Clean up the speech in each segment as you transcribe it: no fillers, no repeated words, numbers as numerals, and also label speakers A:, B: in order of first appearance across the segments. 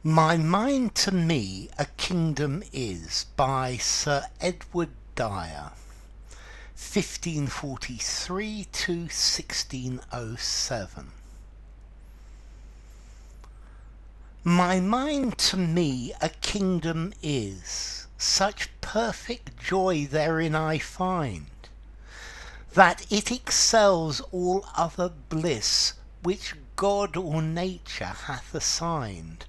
A: My mind to me a kingdom is, by Sir Edward Dyer, 1543 to 1607. My mind to me a kingdom is, such perfect joy therein I find, that it excels all other bliss which God or nature hath assigned.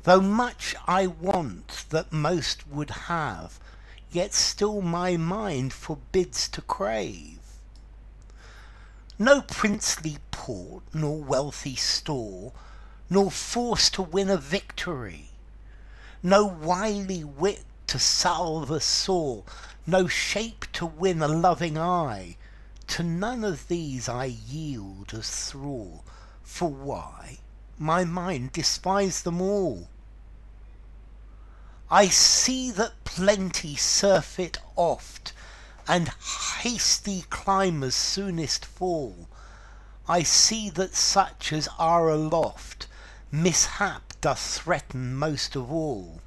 A: Though much I want that most would have, yet still my mind forbids to crave. No princely port, nor wealthy store, nor force to win a victory, no wily wit to salve a sore, no shape to win a loving eye, to none of these I yield as thrall. For why? My mind despise them all. I see that plenty surfeit oft, and hasty climbers soonest fall. I see that such as are aloft, Mishap doth threaten most of all.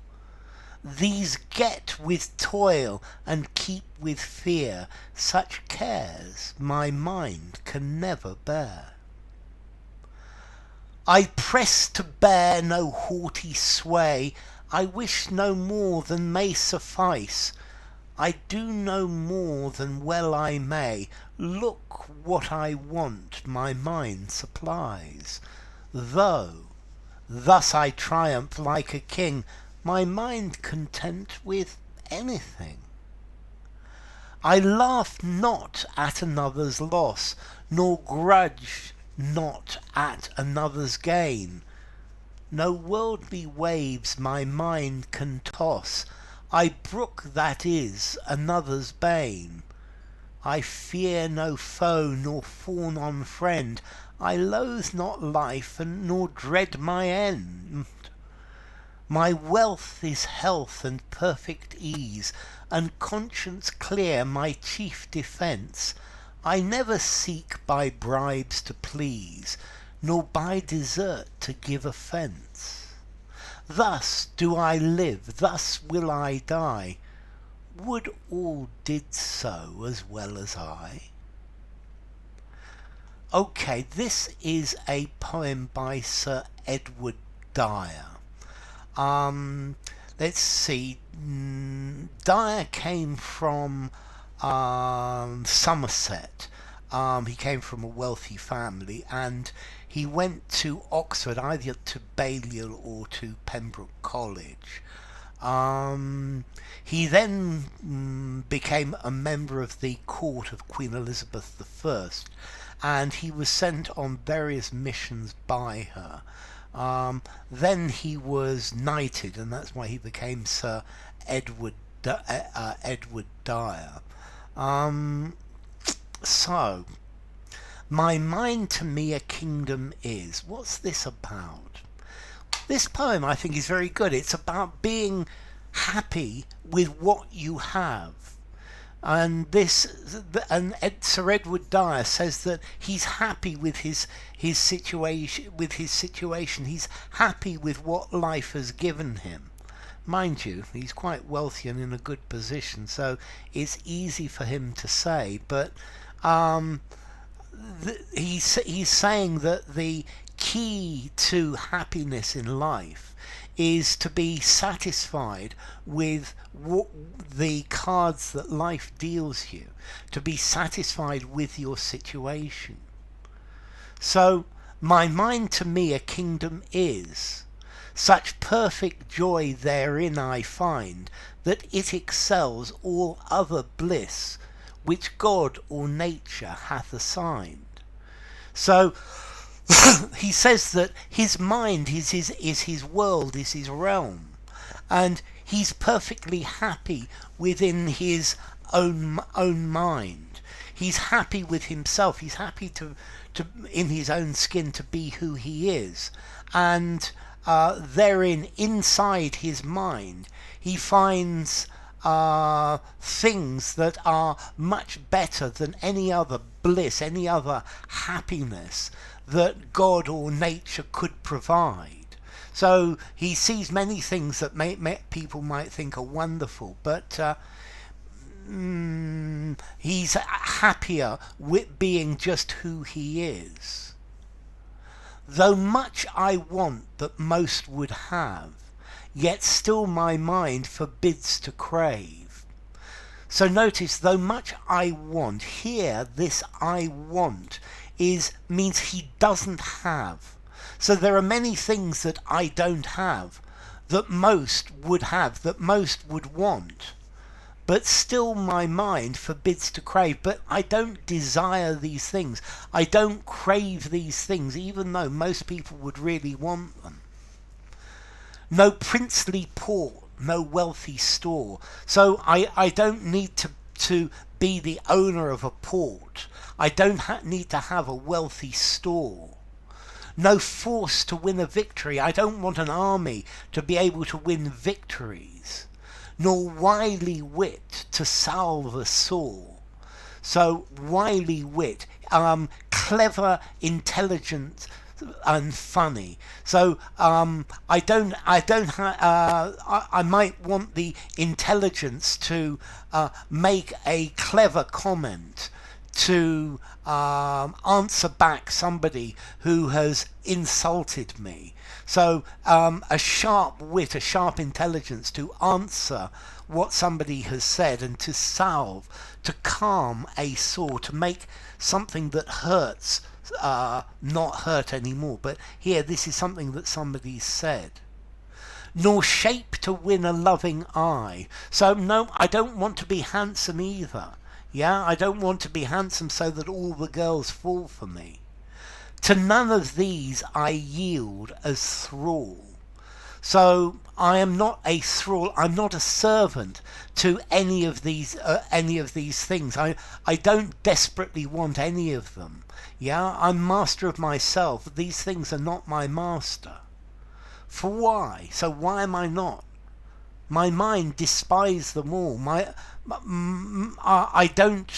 A: These get with toil and keep with fear such cares my mind can never bear. I press to bear no haughty sway, I wish no more than may suffice, I do no more than well I may, look what I want my mind supplies. Though thus I triumph like a king, my mind content with anything. I laugh not at another's loss, nor grudge not at another's gain. No worldly waves my mind can toss, I brook that is another's bane. I fear no foe nor fawn on friend, I loathe not life nor dread my end. My wealth is health and perfect ease, and conscience clear my chief defence. I never seek by bribes to please, nor by desert to give offence. Thus do I live, thus will I die. Would all did so as well as I. Okay, this is a poem by Sir Edward Dyer. Let's see. Dyer came from Somerset. He came from a wealthy family, and he went to Oxford, either to Balliol or to Pembroke College. He then became a member of the court of Queen Elizabeth I, and he was sent on various missions by her. Then he was knighted, and that's why he became Sir Edward Dyer. So, my mind to me a kingdom is. What's this about? This poem, I think, is very good. It's about being happy with what you have. And Sir Edward Dyer says that he's happy with his situation. He's happy with what life has given him. Mind you, he's quite wealthy and in a good position, so it's easy for him to say. But he's saying that the key to happiness in life is to be satisfied with what the cards that life deals you, to be satisfied with your situation. So, my mind to me a kingdom is, such perfect joy therein I find, that it excels all other bliss which God or nature hath assigned. So, he says that his mind is his world, is his realm, and he's perfectly happy within his own mind. He's happy with himself. He's happy to in his own skin to be who he is, and therein, inside his mind, he finds things that are much better than any other bliss, any other happiness that God or nature could provide. So he sees many things that people might think are wonderful, but he's happier with being just who he is. Though much I want that most would have, yet still my mind forbids to crave. So notice, though much I want, here this I want means he doesn't have. So there are many things that I don't have, that most would have, that most would want. But still my mind forbids to crave. But I don't desire these things. I don't crave these things, even though most people would really want them. No princely port, no wealthy store. So I don't need to be the owner of a port. I don't need to have a wealthy store. No force to win a victory. I don't want an army to be able to win victories. Nor wily wit to salve a sore. So wily wit, clever, intelligent, and funny. So I might want the intelligence to make a clever comment, to answer back somebody who has insulted me. So a sharp wit, a sharp intelligence to answer what somebody has said, and to salve, to calm a sore, to make something that hurts not hurt anymore. But here, this is something that somebody said. Nor shape to win a loving eye. So no, I don't want to be handsome either. Yeah, I don't want to be handsome so that all the girls fall for me. To none of these I yield as thrall. So I am not a thrall. I'm not a servant to any of these things. I don't desperately want any of them. Yeah, I'm master of myself. These things are not my master. For why? So why am I not? My mind despises them all. I don't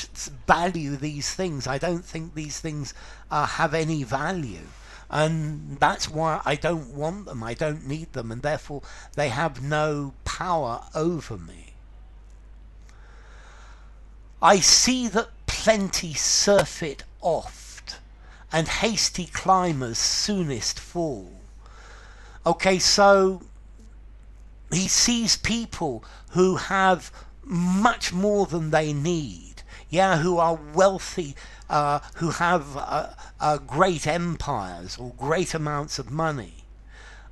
A: value these things. I don't think these things have any value. And that's why I don't want them. I don't need them. And therefore they have no power over me. I see that plenty surfeit oft, and hasty climbers soonest fall. Okay, so he sees people who have much more than they need, yeah, who are wealthy, who have great empires or great amounts of money.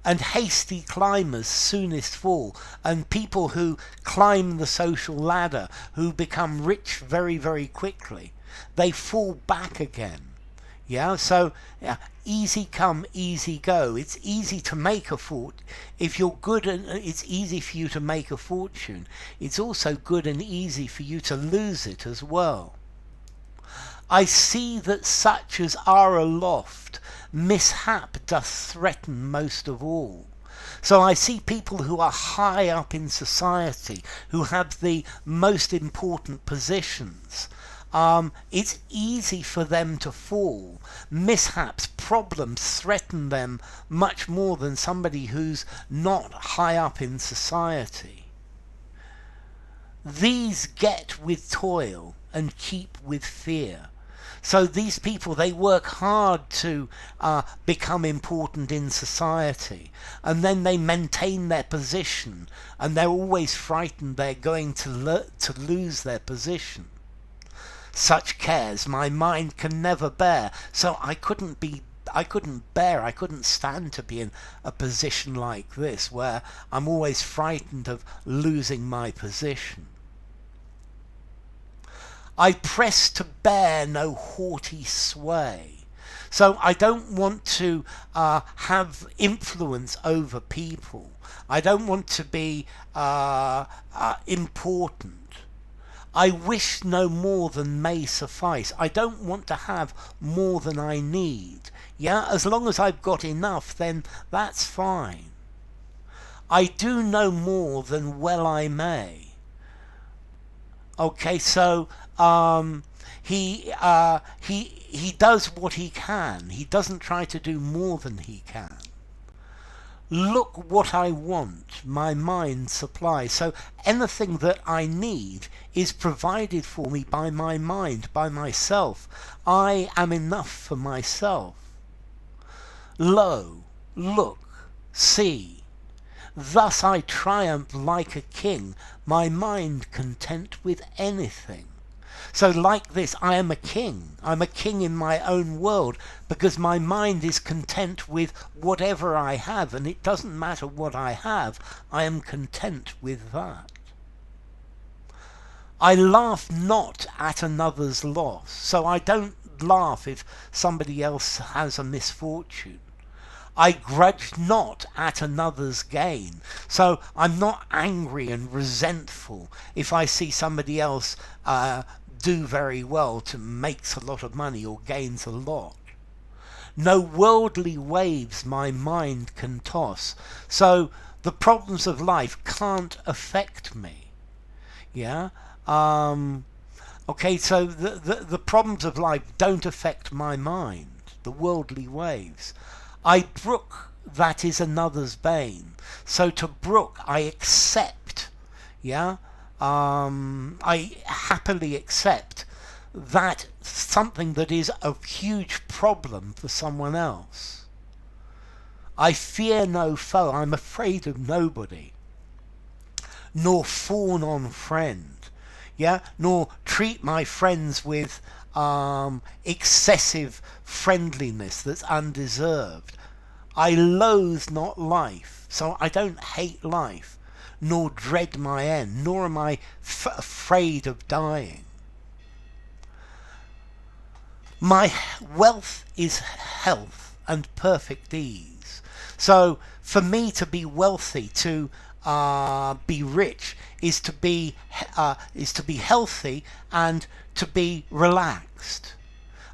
A: And hasty climbers soonest fall, and people who climb the social ladder, who become rich very, very quickly, they fall back again. Yeah, so easy come, easy go. It's easy to make a fortune. If you're good, and it's easy for you to make a fortune. It's also good and easy for you to lose it as well. I see that such as are aloft, mishap doth threaten most of all. So I see people who are high up in society, who have the most important positions. It's easy for them to fall. Mishaps, problems threaten them much more than somebody who's not high up in society. These get with toil and keep with fear. So these people, they work hard to become important in society, and then they maintain their position, and they're always frightened they're going to lose their position. Such cares my mind can never bear. So I couldn't stand to be in a position like this, where I'm always frightened of losing my position. I press to bear no haughty sway. So I don't want to have influence over people. I don't want to be important. I wish no more than may suffice. I don't want to have more than I need. Yeah, as long as I've got enough, then that's fine. I do no more than well I may. Okay, so he does what he can. He doesn't try to do more than he can. Look what I want, my mind supplies. So anything that I need is provided for me by my mind, by myself. I am enough for myself. Lo, look, see. Thus I triumph like a king, my mind content with anything. So like this, I am a king. I'm a king in my own world because my mind is content with whatever I have, and it doesn't matter what I have, I am content with that. I laugh not at another's loss, so I don't laugh if somebody else has a misfortune. I grudge not at another's gain, so I'm not angry and resentful if I see somebody else do very well, to makes a lot of money or gains a lot. No worldly waves my mind can toss, so the problems of life can't affect me. Yeah. Okay, so the problems of life don't affect my mind, the worldly waves. I brook that is another's bane, so to brook I accept. Yeah. I happily accept that something that is a huge problem for someone else. I fear no foe, I'm afraid of nobody, nor fawn on friend, yeah, nor treat my friends with excessive friendliness that's undeserved. I loathe not life, so I don't hate life, nor dread my end, nor am I afraid of dying. My wealth is health and perfect ease. So for me to be wealthy, to be rich, is to be healthy and to be relaxed.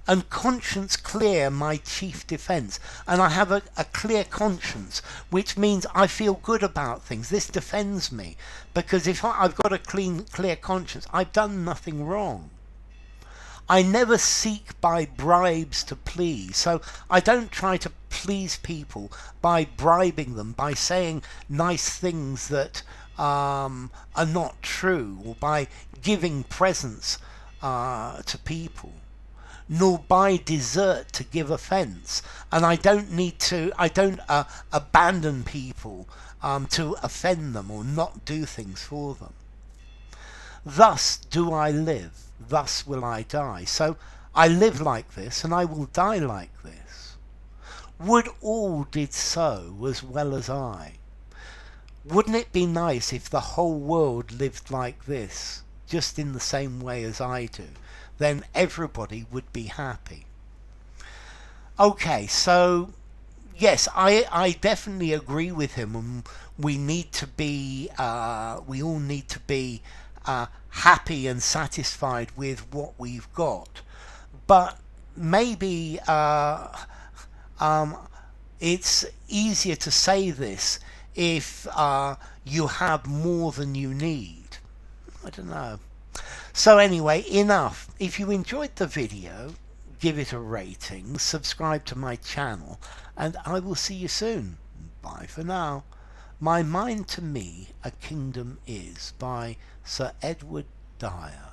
A: And conscience clear, my chief defence. And I have a clear conscience, which means I feel good about things. This defends me, because if I've got a clear conscience, I've done nothing wrong. I never seek by bribes to please, so I don't try to please people by bribing them, by saying nice things that are not true, or by giving presents to people, nor by desert to give offence. And I don't abandon people to offend them or not do things for them. Thus do I live, thus will I die. So I live like this, and I will die like this. Would all did so as well as I. Wouldn't it be nice if the whole world lived like this, just in the same way as I do? Then everybody would be happy. Okay, so yes, I definitely agree with him, and we need to be, we all need to be happy and satisfied with what we've got. But maybe it's easier to say this if you have more than you need. I don't know. So anyway, enough. If you enjoyed the video, give it a rating, subscribe to my channel, and I will see you soon. Bye for now. My Mind to Me, A Kingdom Is, by Sir Edward Dyer.